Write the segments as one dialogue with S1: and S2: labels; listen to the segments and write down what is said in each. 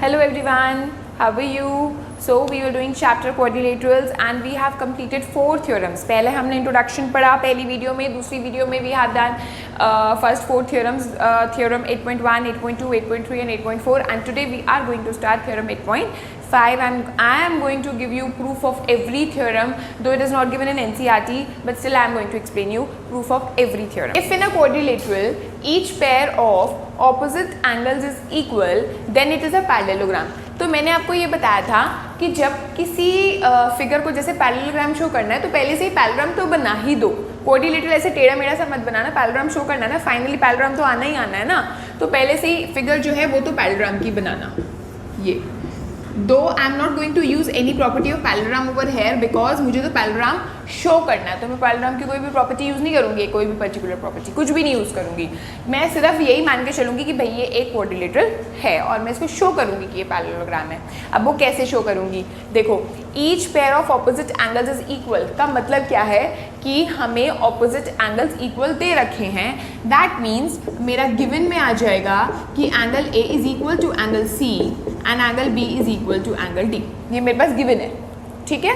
S1: Hello everyone, how are you? So we were doing chapter quadrilaterals and we have completed 4 theorems. पहले हमने introduction पढ़ा पहली video में, दूसरी वीडियो में we have done first 4 theorems, theorem 8.1, 8.2, 8.3 and 8.4, and today we are going to start theorem 8.5 and I am going to give you proof of every theorem, though it is not given in NCERT, but still I am going to explain you proof of every theorem. If in a quadrilateral each pair of opposite angles is equal, then it is a parallelogram. तो मैंने आपको ये बताया था कि जब किसी figure को जैसे पैरेललोग्राम शो करना है तो पहले से ही पैरेललोग्राम तो बना ही दो. क्वाड्रिलेटरल ऐसे टेढ़ा मेढ़ा सा मत बनाना, पैरेललोग्राम शो करना है ना, फाइनली पैरेललोग्राम तो आना ही आना है ना, तो पहले से ही फिगर जो है वो तो पैरेललोग्राम की बनाना. ये दो I am not going to use any property of parallelogram over here because मुझे तो पैरेललोग्राम शो करना है, तो मैं पैरेललोग्राम की कोई भी प्रॉपर्टी यूज़ नहीं करूँगी, कोई भी पर्टिकुलर प्रॉपर्टी कुछ भी नहीं यूज़ करूँगी. मैं सिर्फ यही मान के चलूँगी कि भाई ये एक क्वाड्रिलेटरल है और मैं इसको शो करूँगी कि ये पैरेललोग्राम है. अब वो कैसे शो करूँगी, देखो each pair of opposite angles is equal का मतलब क्या है कि हमें ऑपोजिट एंगल्स इक्वल दे रखे हैं. दैट मीन्स मेरा गिवन में आ जाएगा कि angle A is equal to angle C and angle B is equal to angle D. ये मेरे पास गिवन है, ठीक है.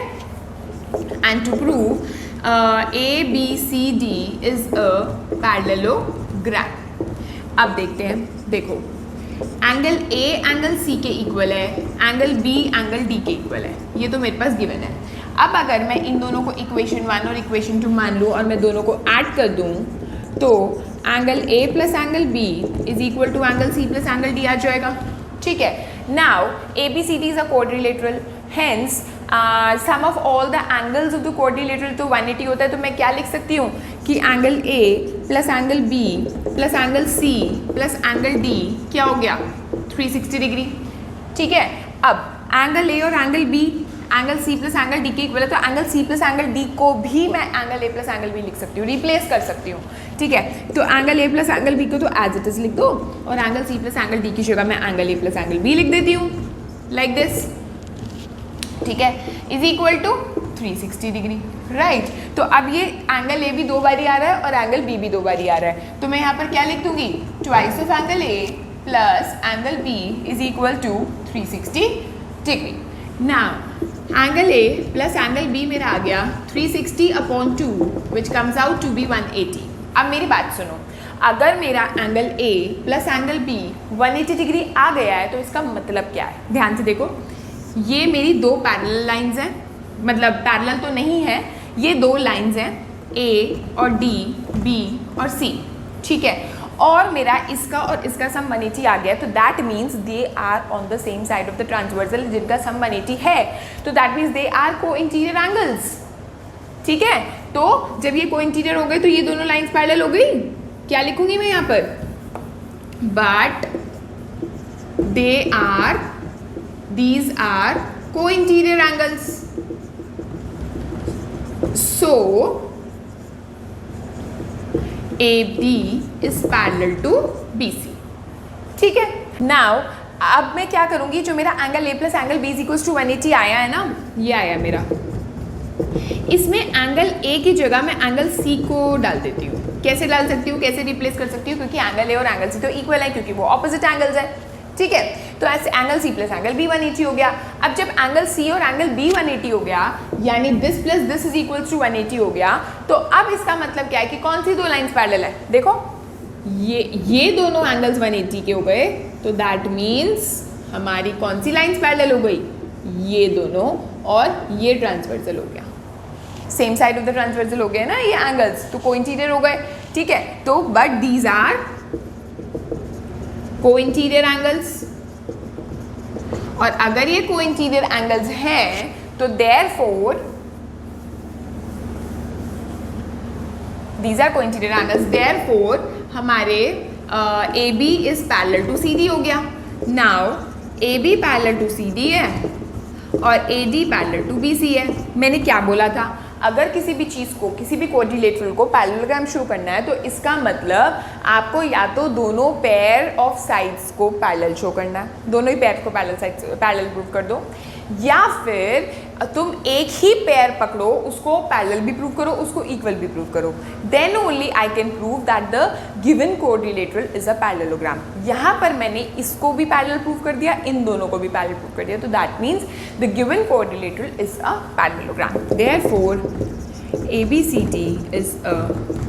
S1: And to prove A B C D is a parallelogram. अब देखते हैं, देखो एंगल ए एंगल सी के इक्वल है, एंगल बी एंगल डी के इक्वल है, ये तो मेरे पास गिवन है. अब अगर मैं इन दोनों को इक्वेशन 1 और इक्वेशन 2 मान लूँ और मैं दोनों को ऐड कर दूँ तो angle A plus angle B is equal to angle C plus angle D आ जाएगा, ठीक है. Now A B C D is a quadrilateral, hence sum of all the angles of the quadrilateral तो 180 होता है. तो मैं क्या लिख सकती हूँ कि angle A plus angle B plus angle C plus angle D क्या हो गया 360 डिग्री, ठीक है. अब एंगल ए और angle B angle C plus angle D के इक्वल है, तो angle C plus angle D को भी मैं angle A plus angle B लिख सकती हूँ, रिप्लेस कर सकती हूँ, ठीक है. तो angle A plus angle B को तो एज इट इज लिख दो और angle C plus angle D की जगह मैं angle A plus angle B लिख देती हूँ लाइक दिस, ठीक है. Is equal to 360 degree, right. तो अब ये एंगल ए भी 2 बारी आ रहा है और एंगल बी भी 2 बारी आ रहा है, तो मैं यहाँ पर क्या लिख दूंगी, twice of angle A plus angle B is equal to 360 degree. Now angle A plus angle B मेरा आ गया 360 upon 2 which comes out to be 180. अब मेरी बात सुनो, अगर मेरा angle A plus angle B 180 degree आ गया है तो इसका मतलब क्या है, ध्यान से देखो. ये मेरी 2 पैरेलल लाइंस हैं, मतलब पैरेलल तो नहीं है, ये 2 लाइंस हैं ए और डी, बी और सी, ठीक है. और मेरा इसका और इसका सम 180 आ गया, तो that means they are on the same side of the transversal जिनका सम 180 है, तो that means they are co-interior angles, ठीक है. तो जब ये को इंटीरियर हो गए तो ये दोनों लाइंस पैरेलल हो गई. क्या लिखूंगी मैं यहाँ पर, but they are, these are co-interior angles, so AB is parallel to BC, ठीक है. Now अब मैं क्या करूंगी, जो मेरा angle A plus angle B equals to 180 आया है ना, ये आया मेरा, इसमें एंगल A की जगह मैं एंगल C को डाल देती हूँ. कैसे डाल सकती हूँ, कैसे रिप्लेस कर सकती हूँ, क्योंकि एंगल A और एंगल C तो इक्वल है क्योंकि वो ऑपोजिट एंगल्स है, ठीक है. तो ऐसे angle C plus angle B 180 हो गया. अब जब एंगल C और एंगल B 180 हो गया, यानी this plus this is equals to 180 हो गया, तो अब इसका मतलब क्या है कि कौन सी 2 लाइंस पैरेलल है, देखो ये दोनों एंगल्स 180 के हो गए, तो दैट मीन्स हमारी कौन सी लाइंस पैरेलल हो गई, ये दोनों, और ये ट्रांसवर्सल हो गया, same side of the transversal हो गए ना ये एंगल्स, तो को-इंटीरियर हो गए, ठीक है. तो but these are co-interior angles, और अगर ये को-इंटीरियर एंगल्स हैं तो therefore these are co-interior angles, therefore हमारे A B is parallel to C D हो गया. Now A B parallel to C D है और A D parallel to B C है. मैंने क्या बोला था, अगर किसी भी चीज़ को, किसी भी क्वाड्रिलेटरल को पैरेललोग्राम शो करना है तो इसका मतलब आपको या तो दोनों पेयर ऑफ साइड्स को पैरेलल शो करना है, दोनों ही पेयर को पैरेलल प्रूव कर दो, या फिर तुम एक ही पेयर पकड़ो, उसको पैरेलल भी प्रूव करो, उसको इक्वल भी प्रूव करो, then only I can prove that the given coordinator is a parallelogram. यहाँ पर मैंने इसको भी पैरेलल प्रूव कर दिया, इन दोनों को भी पैरेलल प्रूव कर दिया, तो that means the given coordinator is a parallelogram. Therefore ABCD is a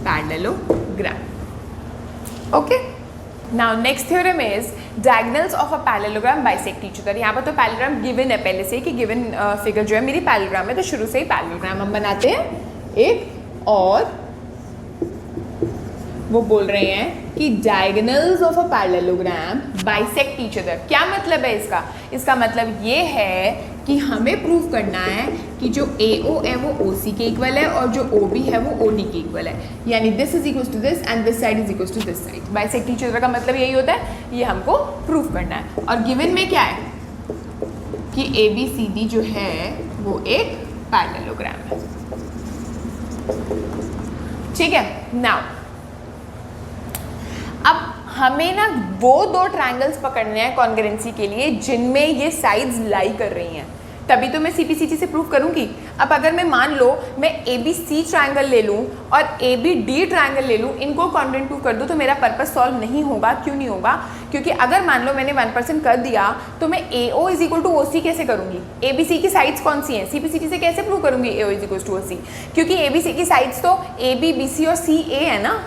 S1: parallelogram. Okay. Now next theorem is diagonals of a parallelogram bisect each other. यहाँ पर तो पैरेललोग्राम गिवन है पहले से कि गिवन फिगर जो है मेरी पैरेललोग्राम है, तो शुरू से ही पैरेललोग्राम हम बनाते हैं एक, और वो बोल रहे हैं कि diagonals of a parallelogram bisect each other. क्या मतलब है इसका? इसका मतलब ये है कि हमें प्रूव करना है कि जो AO है वो OC के इक्वल है और जो OB है वो OD के इक्वल है, यानी this is equal to this and this side is equal to this side. Bisect each other का मतलब यही होता है, ये हमको प्रूव करना है। और गिवन में क्या है कि ABCD जो है वो एक पैरेललोग्राम है। ठीक है। नाउ अब हमें ना वो दो ट्रायंगल्स पकड़ने हैं कॉन्ग्रुएंसी के लिए जिनमें ये साइड्स लाई कर रही हैं, तभी तो मैं CPCT से प्रूव करूंगी। अब अगर मैं मान लो मैं ABC ट्रायंगल ले लूं और ABD ट्रायंगल ले लूं, इनको कॉन्ग्रुएंट प्रूव कर दूं, तो मेरा पर्पस सॉल्व नहीं होगा। क्यों नहीं होगा? क्योंकि अगर मान लो मैंने 1% कर दिया तो मैं AO is equal to OC कैसे करूंगी? ABC की साइड्स कौन सी हैं? CPCT से कैसे प्रूव करूंगी AO is equal to OC? क्योंकि ABC की साइड्स तो AB, BC और CA है ना।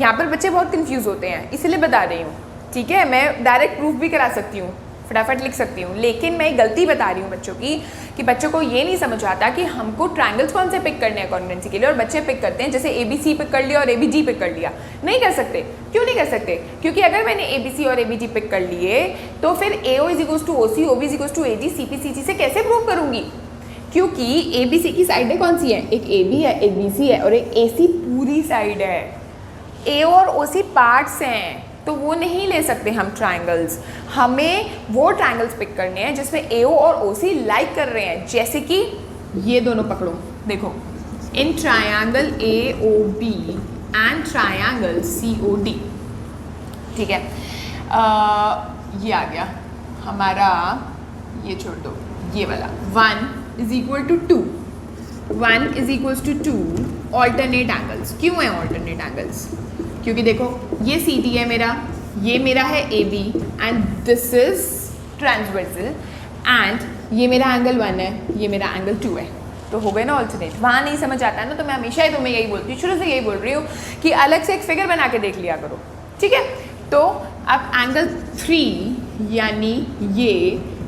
S1: यहाँ पर बच्चे बहुत कंफ्यूज होते हैं, इसलिए बता रही हूँ। ठीक है, मैं डायरेक्ट प्रूफ भी करा सकती हूँ, फटाफट लिख सकती हूँ, लेकिन मैं गलती बता रही हूँ बच्चों की कि बच्चों को ये नहीं समझ आता कि हमको ट्रायंगल्स कौन से पिक करने हैं कॉन्ग्रुएंसी के लिए, और बच्चे पिक करते हैं जैसे ABC पिक कर लिया और ABD पिक कर लिया। नहीं कर सकते। क्यों नहीं कर सकते? क्योंकि अगर मैंने ABC और ABD पिक कर लिए तो फिर AO is equal to OC, OB is equal to AD, CPCT से कैसे प्रूव करूँगी? क्योंकि ABC की साइडें कौन सी हैं? एक AB है, एक BC है और एक AC पूरी साइड है। AO और OC पार्ट्स हैं, तो वो नहीं ले सकते हम ट्रायंगल्स। हमें वो ट्रायंगल्स पिक करने हैं जिसमें AO और OC लाइक कर रहे हैं, जैसे कि ये दोनों पकड़ो, देखो, in triangle AOB and triangle COD। ठीक है, ये आ गया हमारा, ये छोड़ दो, ये वाला 1 is equal to 2, 1 is equal to 2 alternate angles. क्यों है ऑल्टरनेट एंगल्स? क्योंकि देखो ये CD है मेरा, ये मेरा है AB and this is transversal, and ये मेरा एंगल 1 है, ये मेरा एंगल 2 है, तो हो गए ना ऑल्टरनेट। वहाँ नहीं समझ आता है ना, तो मैं हमेशा ही तुम्हें यही बोलती हूँ, शुरू से यही बोल रही हूँ कि अलग से एक फिगर बना के देख लिया करो। ठीक है, तो अब एंगल 3 यानी ये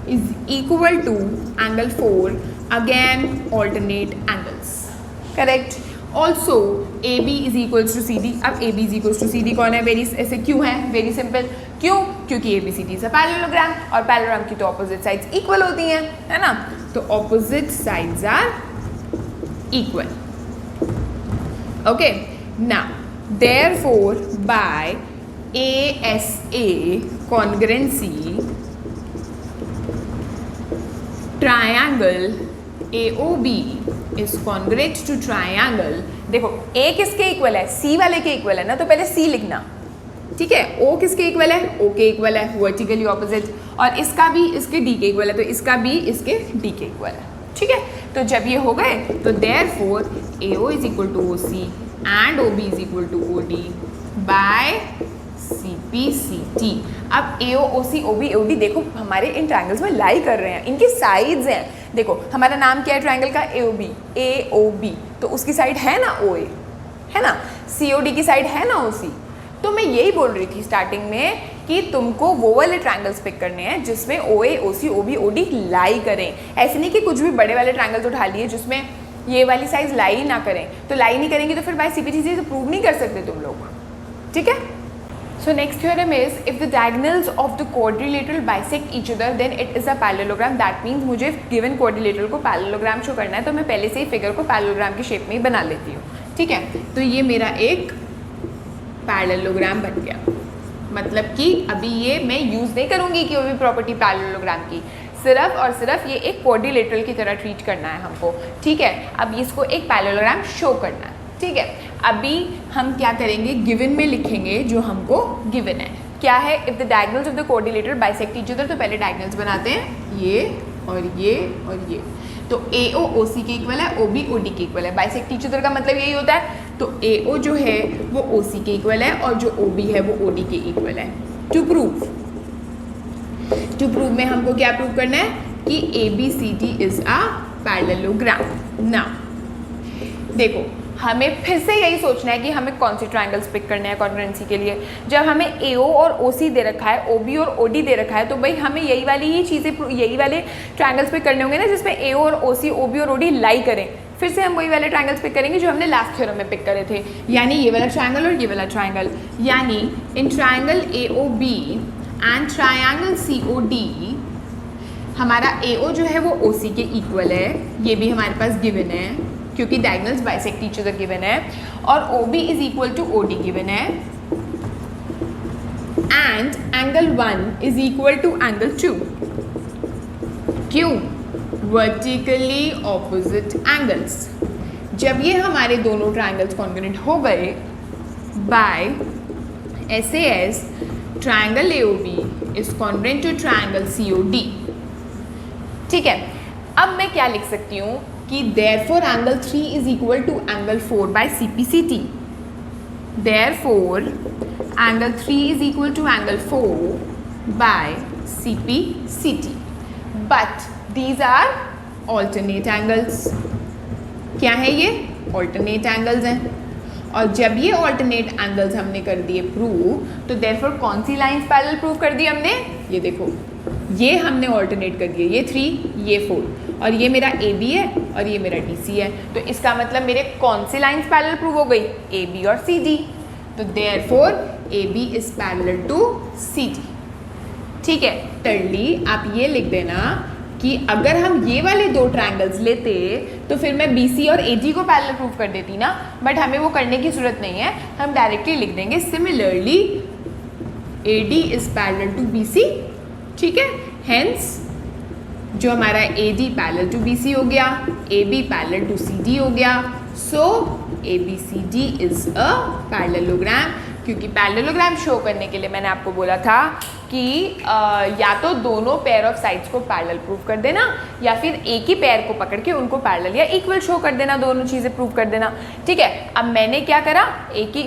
S1: is equal to angle 4, again alternate angles, correct. Also AB is equals to CD। अब AB is equals to CD कौन है? वेरी ऐसे क्यों है? वेरी सिंपल, क्यों? क्योंकि ABCD इज अ पैरेललोग्राम, और पैरेललोग्राम की तो ऑपोजिट साइड्स इक्वल होती हैं, है ना, तो opposite sides are equal. Okay, now therefore by ASA congruency triangle AOB is congruent to triangle. देखो A किसके इक्वल है? C वाले के इक्वल है ना, तो पहले C लिखना। ठीक है, O किसके इक्वल है? O के इक्वल है, वर्टिकली ऑपोजिट, और इसका भी इसके D के इक्वल है, तो इसका भी इसके D के इक्वल है। ठीक है, तो जब ये हो गए तो therefore AO is equal to OC and OB is equal to OD by CPCT। अब AO, OC, OB, OD देखो हमारे इन ट्रायंगल्स में लाई कर रहे हैं, इनकी साइड्स हैं। देखो हमारा नाम क्या है ट्रायंगल का? AOB, तो उसकी साइड है ना OA, है ना, COD की साइड है ना OC। तो मैं यही बोल रही थी स्टार्टिंग में कि तुमको वो वाले ट्रायंगल्स पिक करने हैं जिसमें OA, OC, OB, OD लाई करें। ऐसे नहीं कि कुछ भी बड़े वाले ट्रायंगल्स उठा लिए जिसमें ये वाली साइज लाई ना करें, तो लाई नहीं करेंगे तो फिर बाय CPCT से प्रूव नहीं कर सकते तुम लोग। ठीक है, so next theorem is if the diagonals of the quadrilateral bisect each other then it is a parallelogram। that means मुझे given quadrilateral को parallelogram शो करना है, तो मैं पहले से ही फिगर को parallelogram की शेप में ही बना लेती हूँ। ठीक है, तो ये मेरा एक पैरेललोग्राम बन गया, मतलब कि अभी ये मैं यूज़ नहीं करूँगी कि वो भी प्रॉपर्टी पैरेललोग्राम की, सिर्फ और सिर्फ ये एक क्वाड्रिलेटरल की तरह ट्रीट करना है हमको। ठीक है, अब इसको एक पैरेललोग्राम शो करना है। ठीक है, अभी हम क्या करेंगे, गिवन में लिखेंगे जो हमको गिवन है। क्या है? If the diagonals of the quadrilateral bisect each other, तो पहले डायगोनल्स बनाते हैं, ये और ये और ये। तो AO OC के इक्वल है, OB OD के इक्वल है। बाइसेक्ट ईच अदर का मतलब यही होता है। तो AO जो है वो OC के इक्वल है और जो OB है वो OD के इक्वल है। टू प्रूव में हमको क्या प्रूव करना है कि ABCD इज अ पैरेललोग्राम। ना देखो, हमें फिर से यही सोचना है कि हमें कौन से ट्रायंगल्स पिक करने हैं कॉन्ग्रुएंसी के लिए। जब हमें AO और OC दे रखा है, OB और OD दे रखा है, तो भाई हमें यही वाली ही चीज़ें, यही वाले ट्रायंगल्स पिक करने होंगे ना जिसमें AO और OC, OB और OD लाई करें। फिर से हम वही वाले ट्रायंगल्स पिक करेंगे जो हमने लास्ट थ्योरम में पिक करे थे, यानी ये वाला ट्रायंगल और ये वाला ट्रायंगल। यानी in triangle AOB and triangle COD हमारा AO जो है वो OC के इक्वल है, ये भी हमारे पास गिवन है क्योंकि diagonals bisect each other given है, और OB is equal to OD given है, and angle 1 is equal to angle 2। क्यों? Vertically opposite angles. जब ये हमारे दोनों ट्रायंगल्स कॉन्ग्रुएंट हो गए by SAS, triangle AOB is congruent to triangle COD। ठीक है, अब मैं क्या लिख सकती हूँ कि therefore angle 3 is equal to angle 4 by CPCT. Therefore angle 3 is equal to angle 4 by CPCT. But these are alternate angles. क्या है ये? alternate angles हैं। और जब ये alternate angles हमने कर दिए प्रूव, तो therefore कौन सी लाइन्स पैरेलल प्रूव कर दी हमने? ये देखो, ये हमने ऑल्टरनेट कर दिए, ये 3 ये 4, और ये मेरा AB है और ये मेरा DC है। तो इसका मतलब मेरे कौन सी लाइन्स पैरेलल प्रूव हो गई? AB और CD। तो therefore AB is parallel to CD। ठीक है, टर्ली आप ये लिख देना कि अगर हम ये वाले दो ट्रायंगल्स लेते तो फिर मैं BC और AD को पैरेलल प्रूव कर देती ना, बट हमें वो करने की जरूरत नहीं है, हम डायरेक्टली लिख देंगे similarly AD is parallel to BC। ठीक है, हेंस जो हमारा AD पैरेलल टू BC हो गया, AB पैरेलल टू CD हो गया, सो ABCD इज अ पैरेललोग्राम। क्योंकि पैरेललोग्राम शो करने के लिए मैंने आपको बोला था कि या तो दोनों पेयर ऑफ साइड्स को पैरेलल प्रूव कर देना, या फिर एक ही पेयर को पकड़ के उनको पैरेलल या इक्वल शो कर देना, दोनों चीज़ें प्रूव कर देना। ठीक है, अब मैंने क्या करा, एक ही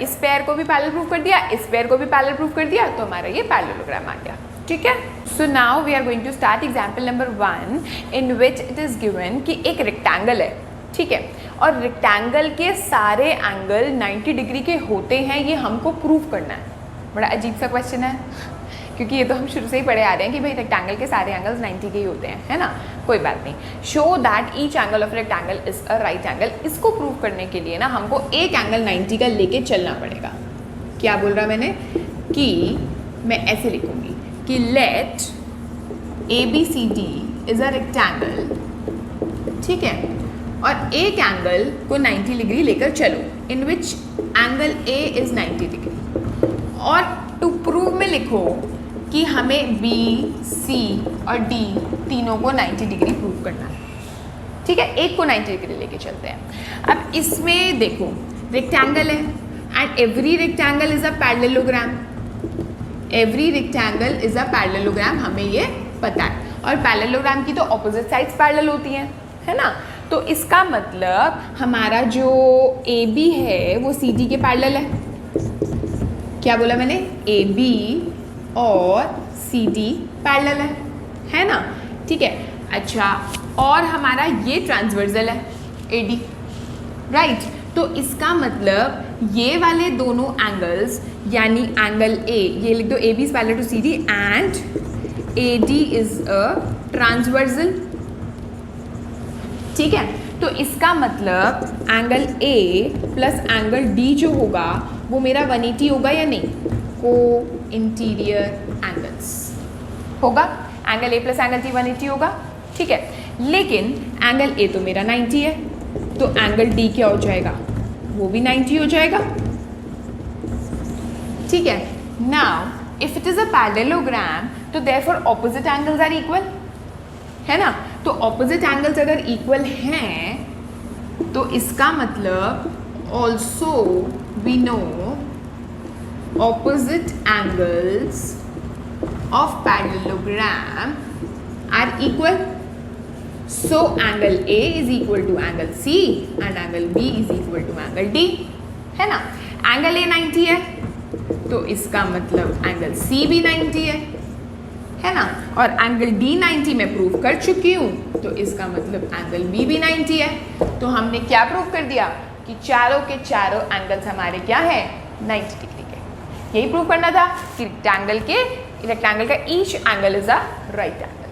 S1: इस पेयर को भी पैरेलल प्रूव कर दिया, इस पेयर को भी पैरेलल प्रूव कर दिया, तो हमारा ये पैरेललोग्राम आ गया। ठीक है, so now we are going to start example number 1 in which it is given कि एक रेक्टेंगल है। ठीक है, और रेक्टेंगल के सारे एंगल 90 डिग्री के होते हैं, ये हमको प्रूव करना है। बड़ा अजीब सा क्वेश्चन है क्योंकि ये तो हम शुरू से ही पढ़े आ रहे हैं कि भाई रेक्टेंगल के सारे एंगल्स 90 के ही होते हैं, है ना। कोई बात नहीं, show that each angle of rectangle is a right angle. इसको प्रूव करने के लिए ना हमको एक एंगल 90 का लेके चलना पड़ेगा। क्या बोल रहा मैंने कि मैं ऐसे लिखूंगी कि let ABCD is a rectangle. ठीक है, और एक एंगल को 90 डिग्री लेकर चलो, in which angle A is 90 degree. और टू प्रूव में लिखो कि हमें B, C और D तीनों को 90 डिग्री प्रूव करना है। ठीक है, एक को 90 डिग्री लेके चलते हैं। अब इसमें देखो, रेक्टेंगल है and every rectangle is a parallelogram. Every rectangle is a parallelogram, हमें ये पता है। और पैरेललोग्राम की तो ऑपोजिट साइड्स पैरेलल होती हैं, है ना। तो इसका मतलब हमारा जो AB है वो CD के पैरेलल है। क्या बोला मैंने? AB और CD पैरेलल है ना। ठीक है, अच्छा, और हमारा ये ट्रांसवर्सल है AD, राइट। तो इसका मतलब ये वाले दोनों एंगल्स, यानी एंगल A, ये लिख दो AB is parallel to CD and AD is a transversal. ठीक है, तो इसका मतलब angle A plus angle D जो होगा वो मेरा 180 होगा या नहीं? को इंटीरियर एंगल्स होगा। Angle A plus angle D 180 होगा। ठीक है, लेकिन एंगल A तो मेरा 90 है, तो एंगल D क्या हो जाएगा? वो भी 90 हो जाएगा। ठीक है, now if it is a parallelogram तो therefore opposite angles are equal, है ना। तो ऑपोजिट एंगल्स अगर इक्वल हैं तो इसका मतलब also we know opposite angles of parallelogram are equal, so angle A is equal to angle C and angle B is equal to angle D, है ना। एंगल ए 90 है तो इसका मतलब एंगल सी भी 90 है ना, और एंगल डी 90 मैं प्रूव कर चुकी हूँ, तो इसका मतलब एंगल बी भी 90 है। तो हमने क्या प्रूव कर दिया कि चारों के चारों एंगल्स हमारे क्या है, 90 डिग्री के। यही प्रूव करना था कि रेक्टेंगल का each angle is a right angle.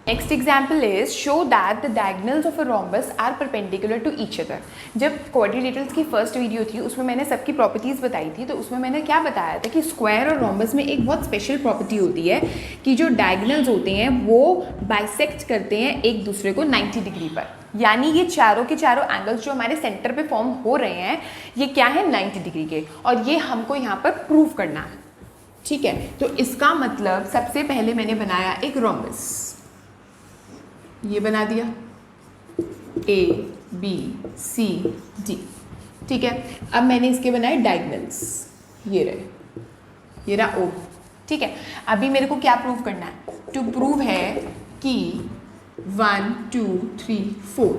S1: Next example is show that the diagonals of a rhombus are perpendicular to each other. जब क्वाड्रिलेटरल्स की फर्स्ट वीडियो थी उसमें मैंने सबकी प्रॉपर्टीज़ बताई थी, तो उसमें मैंने क्या बताया था कि स्क्वायर और रोम्बस में एक बहुत स्पेशल प्रॉपर्टी होती है कि जो डायगोनल्स होते हैं वो बाइसेक्ट करते हैं एक दूसरे को 90 डिग्री पर, यानी ये चारों के चारों एंगल्स जो हमारे सेंटर पे फॉर्म हो रहे हैं ये क्या है, 90 डिग्री के, और ये हमको यहाँ पर प्रूव करना है, ठीक है। तो इसका मतलब सबसे पहले मैंने बनाया एक रोम्बस, ये बना दिया ए बी सी डी, ठीक है। अब मैंने इसके बनाए डायगोनल्स, ये रहा ओ, ठीक है। अभी मेरे को क्या प्रूव करना है, टू प्रूव है कि 1 2 3 4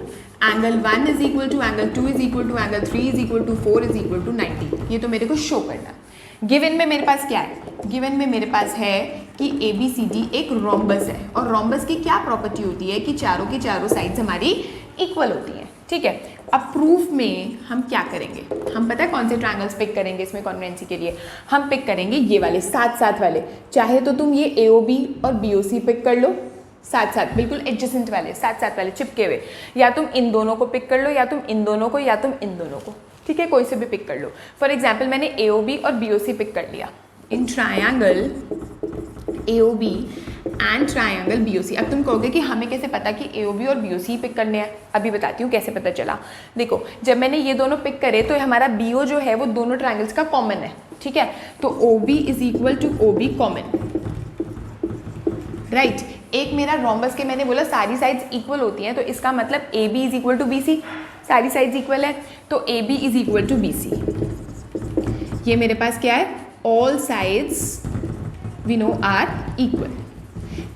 S1: angle 1 is equal to angle 2 is equal to angle 3 is equal to 4 is equal to 90, ये तो मेरे को शो करना है। गिवन में मेरे पास क्या है, गिवन में मेरे पास है कि ए बी सी डी एक रोम्बस है, और रोम्बस की क्या प्रॉपर्टी होती है कि चारों की चारों साइड्स हमारी इक्वल होती हैं, ठीक है। अब प्रूफ में हम क्या करेंगे, हम पता है कौन से ट्रायंगल्स पिक करेंगे इसमें कॉन्ग्रुएंसी के लिए, हम पिक करेंगे ये वाले साथ साथ वाले, चाहे तो तुम ये ए ओ बी और बी ओ सी पिक कर लो साथ साथ, बिल्कुल एडजेसेंट वाले साथ साथ वाले चिपके हुए, या तुम इन दोनों को पिक कर लो, या तुम इन दोनों को, या तुम इन दोनों को, ठीक है, कोई से भी पिक कर लो। फॉर एग्जाम्पल मैंने ए ओ बी और बी ओ सी पिक कर लिया in triangle A O B and triangle B O C. अब तुम कहोगे कि हमें कैसे पता कि ए ओ बी और बी ओ सी पिक करने हैं, अभी बताती हूँ कैसे पता चला। देखो जब मैंने ये दोनों पिक करे तो हमारा बी ओ जो है वो दोनों ट्रायंगल्स का कॉमन है, ठीक है, तो O B is equal to O B common, right. एक मेरा रोम्बस के मैंने बोला सारी साइड्स इक्वल होती हैं, तो इसका मतलब A B is equal to B C, सारी साइड्स इक्वल है, तो A B is equal to B C. ये मेरे पास क्या है, all sides we know are equal,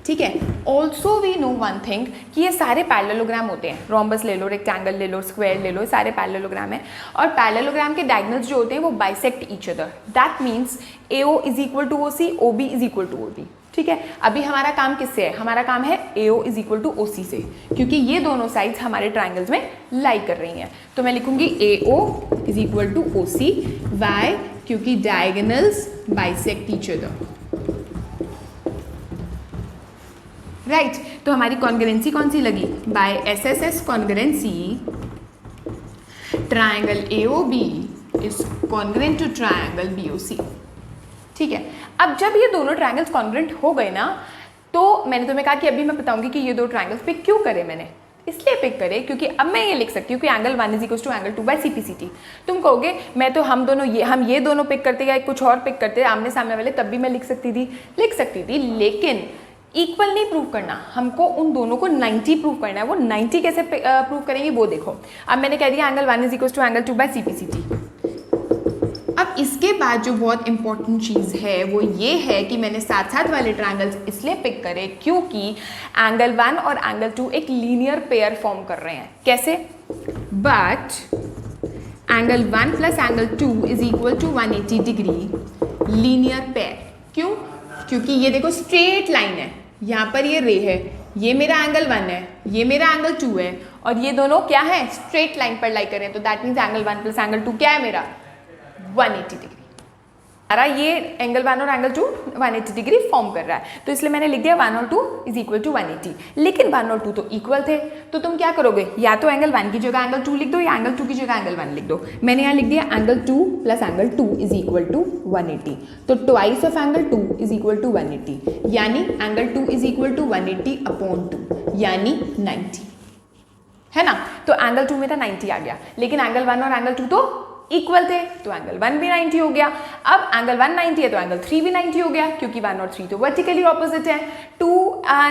S1: ठीक है। Also we know one thing कि ये सारे पैरेललोग्राम होते हैं, रोम्बस ले लो, रेक्टेंगल ले लो, स्क्वायर ले लो, सारे पैरेललोग्राम है, और पैरेललोग्राम के डायगोनल्स जो होते हैं वो bisect each other, that means A O is equal to O C, O B is equal to O B, ठीक है। अभी हमारा काम किससे है, हमारा काम है A O is equal to O C से, क्योंकि ये दोनों साइड्स हमारे ट्राइंगल्स में लाई कर रही हैं, तो मैं लिखूंगी A O is equal to O C, why, क्योंकि diagonals bisect each other, right. तो हमारी कॉन्ग्रुएंसी कौन सी लगी, by S S S congruency triangle A O B is congruent to triangle B O C, ठीक है। अब जब ये दोनों ट्रायंगल्स कॉन्ग्रुएंट हो गए ना, तो मैंने तुम्हें कहा कि अभी मैं बताऊंगी कि ये दो ट्रायंगल्स पिक क्यों करे, मैंने इसलिए पिक करे क्योंकि अब मैं ये लिख सकती हूँ कि angle 1 is equal to angle 2 by C P C T. तुम कहोगे मैं तो हम ये दोनों पिक करते या कुछ और पिक करते आमने सामने वाले, तब भी मैं लिख सकती थी, लेकिन इक्वल नहीं प्रूव करना, हमको उन दोनों को 90 प्रूव करना है। वो 90 कैसे प्रूव करेंगे वो देखो। अब मैंने कह दिया angle 1 is equal to angle 2 by C P C T. अब इसके बाद जो बहुत इंपॉर्टेंट चीज़ है वो ये है कि मैंने साथ साथ वाले ट्रायंगल्स इसलिए पिक करे क्योंकि एंगल 1 और एंगल 2 एक लीनियर पेयर फॉर्म कर रहे हैं। कैसे? But angle 1 plus angle 2 is equal to 180 degree linear pair. क्यों? क्योंकि ये देखो स्ट्रेट लाइन है, यहाँ पर ये रे है, ये मेरा एंगल 1 है, ये मेरा एंगल 2 है, और ये दोनों क्या है, स्ट्रेट लाइन पर लाई कर रहे हैं। तो that means angle 1 plus angle 2 क्या है मेरा, 180 डिग्री। हमारा ये एंगल 1 और एंगल 2 180 डिग्री फॉर्म कर रहा है, तो इसलिए मैंने लिख दिया 1 और 2 इज इक्वल टू 180। लेकिन 1 और 2 तो इक्वल थे, तो तुम क्या करोगे, या तो एंगल 1 की जगह एंगल 2 लिख दो या एंगल 2 की जगह एंगल 1 लिख दो। मैंने यहाँ लिख दिया angle 2 plus angle 2 is equal to 180, तो twice of angle 2 is equal to 180, यानी angle 2 is equal to 180 upon 2 यानी 90, है ना। तो एंगल 2 में था 90 आ गया, लेकिन एंगल 1 और एंगल 2 तो इक्वल थे तो एंगल 1 भी 90 हो गया। अब एंगल 1 90 है तो एंगल 3 भी 90 हो गया, क्योंकि 1 और 3 तो वर्टिकली ऑपोजिट है। 2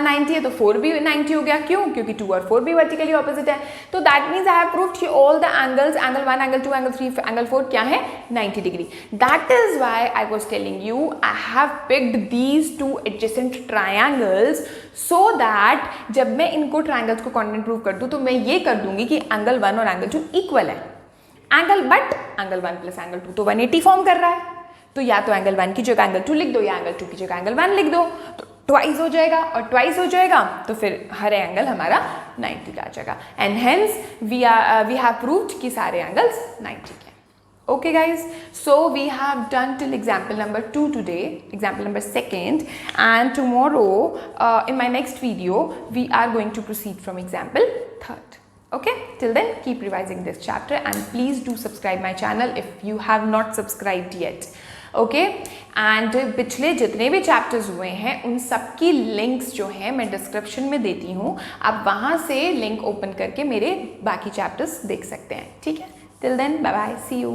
S1: 90 है तो 4 भी 90 हो गया, क्यों? क्योंकि 2 और 4 भी वर्टिकली ऑपोजिट है। तो that means I have proved कि all the angles, angle 1, angle 2, angle 3, angle 4 क्या है? 90 degree. That is why I was telling you I have picked these two adjacent triangles so that जब मैं इनको triangles को coordinate prove कर दूं तो मैं ये कर दूंगी कि एंगल 1 और एंगल 2 इक्वल है। एंगल 1 प्लस एंगल 2 तो 180 फॉर्म कर रहा है, तो या तो एंगल 1 की जगह एंगल 2 लिख दो या एंगल 2 की जगह एंगल 1 लिख दो, तो ट्वाइस हो जाएगा, और ट्वाइस हो जाएगा तो फिर हर एंगल हमारा 90 का आ जाएगा। And hence we have proved कि सारे एंगल्स 90 के। Okay guys, so we have done till example number 2 today, example number 2nd, and tomorrow in my next video we are going to proceed from example 3rd. Okay, till then keep revising this chapter and please do subscribe my channel if you have not subscribed yet. Okay and पिछले जितने भी chapters हुए हैं उन सब की links जो हैं मैं डिस्क्रिप्शन में देती हूँ, आप वहाँ से लिंक ओपन करके मेरे बाकी चैप्टर्स देख सकते हैं। ठीक है, till then bye bye, see you.